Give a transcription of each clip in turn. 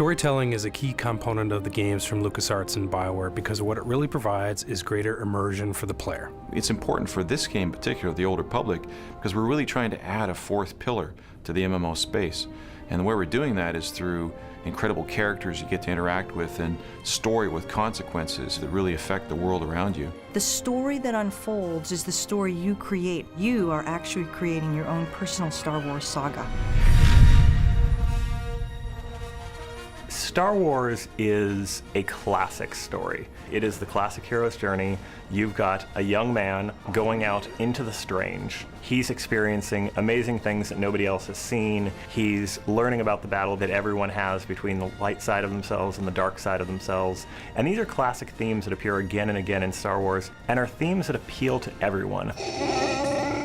Storytelling is a key component of the games from LucasArts and BioWare because what it really provides is greater immersion for the player. It's important for this game in particular, The Old Republic, because we're really trying to add a fourth pillar to the MMO space. And the way we're doing that is through incredible characters you get to interact with and story with consequences that really affect the world around you. The story that unfolds is the story you create. You are actually creating your own personal Star Wars saga. Star Wars is a classic story. It is the classic hero's journey. You've got a young man going out into the strange. He's experiencing amazing things that nobody else has seen. He's learning about the battle that everyone has between the light side of themselves and the dark side of themselves. And these are classic themes that appear again and again in Star Wars and are themes that appeal to everyone.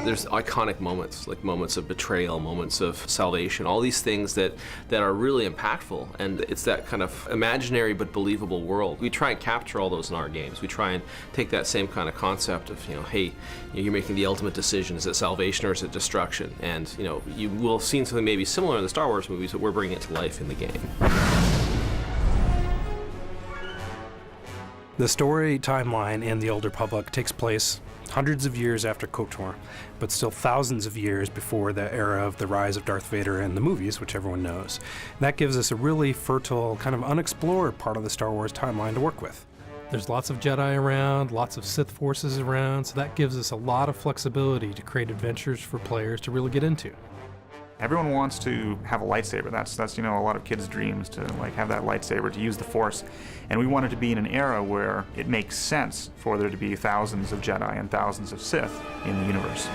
There's iconic moments, like moments of betrayal, moments of salvation, all these things that are really impactful, and it's that kind of imaginary but believable world. We try and capture all those in our games. We try and take that same kind of concept of, hey, you're making the ultimate decision. Is it salvation or is it destruction? And, you will have seen something maybe similar in the Star Wars movies, but we're bringing it to life in the game. The story timeline in The Old Republic takes place hundreds of years after KOTOR, but still thousands of years before the era of the rise of Darth Vader in the movies, which everyone knows. And that gives us a really fertile, kind of unexplored part of the Star Wars timeline to work with. There's lots of Jedi around, lots of Sith forces around, so that gives us a lot of flexibility to create adventures for players to really get into. Everyone wants to have a lightsaber. That's a lot of kids' dreams, to have that lightsaber, to use the Force. And we wanted to be in an era where it makes sense for there to be thousands of Jedi and thousands of Sith in the universe.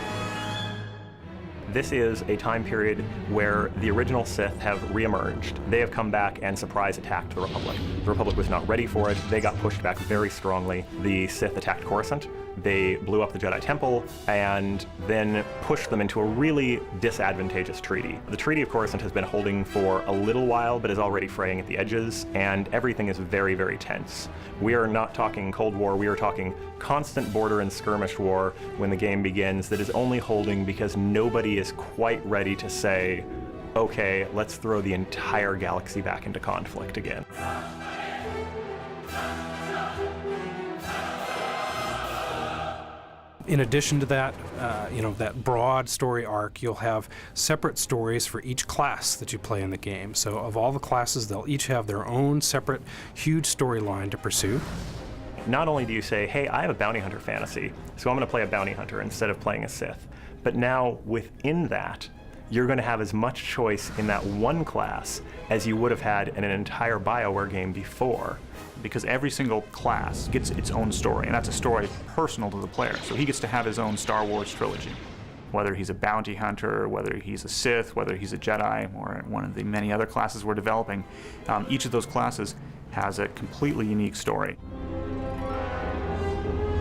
This is a time period where the original Sith have reemerged. They have come back and surprise attacked the Republic. The Republic was not ready for it. They got pushed back very strongly. The Sith attacked Coruscant. They blew up the Jedi Temple and then pushed them into a really disadvantageous treaty. The Treaty of Coruscant has been holding for a little while, but is already fraying at the edges, and everything is very, very tense. We are not talking Cold War, we are talking constant border and skirmish war when the game begins that is only holding because nobody is quite ready to say, okay, let's throw the entire galaxy back into conflict again. In addition to that, that broad story arc, you'll have separate stories for each class that you play in the game. So of all the classes, they'll each have their own separate, huge storyline to pursue. Not only do you say, hey, I have a bounty hunter fantasy, so I'm going to play a bounty hunter instead of playing a Sith, but now within that, you're going to have as much choice in that one class as you would have had in an entire BioWare game before. Because every single class gets its own story, and that's a story personal to the player. So he gets to have his own Star Wars trilogy. Whether he's a bounty hunter, whether he's a Sith, whether he's a Jedi, or one of the many other classes we're developing, each of those classes has a completely unique story.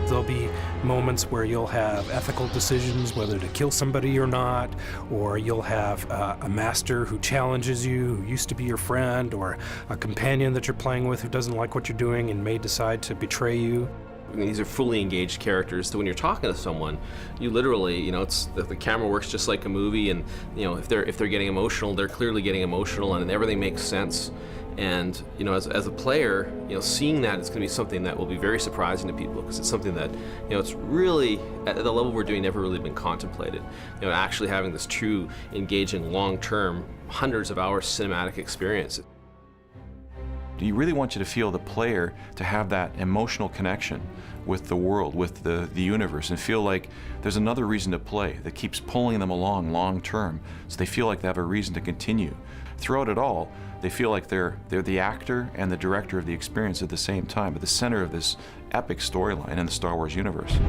There'll be moments where you'll have ethical decisions, whether to kill somebody or not, or you'll have a master who challenges you, who used to be your friend, or a companion that you're playing with who doesn't like what you're doing and may decide to betray you. These are fully engaged characters, so when you're talking to someone, you literally, the camera works just like a movie, and if they're getting emotional, they're clearly getting emotional, and everything makes sense. And as a player, seeing that is going to be something that will be very surprising to people, because it's something that it's really at the level we're doing never really been contemplated. Actually having this true, engaging, long-term, hundreds of hours cinematic experience. Do you really want you to feel the player to have that emotional connection with the world, with the universe, and feel like there's another reason to play that keeps pulling them along long term, so they feel like they have a reason to continue. Throughout it all, they feel like they're the actor and the director of the experience at the same time, at the center of this epic storyline in the Star Wars universe.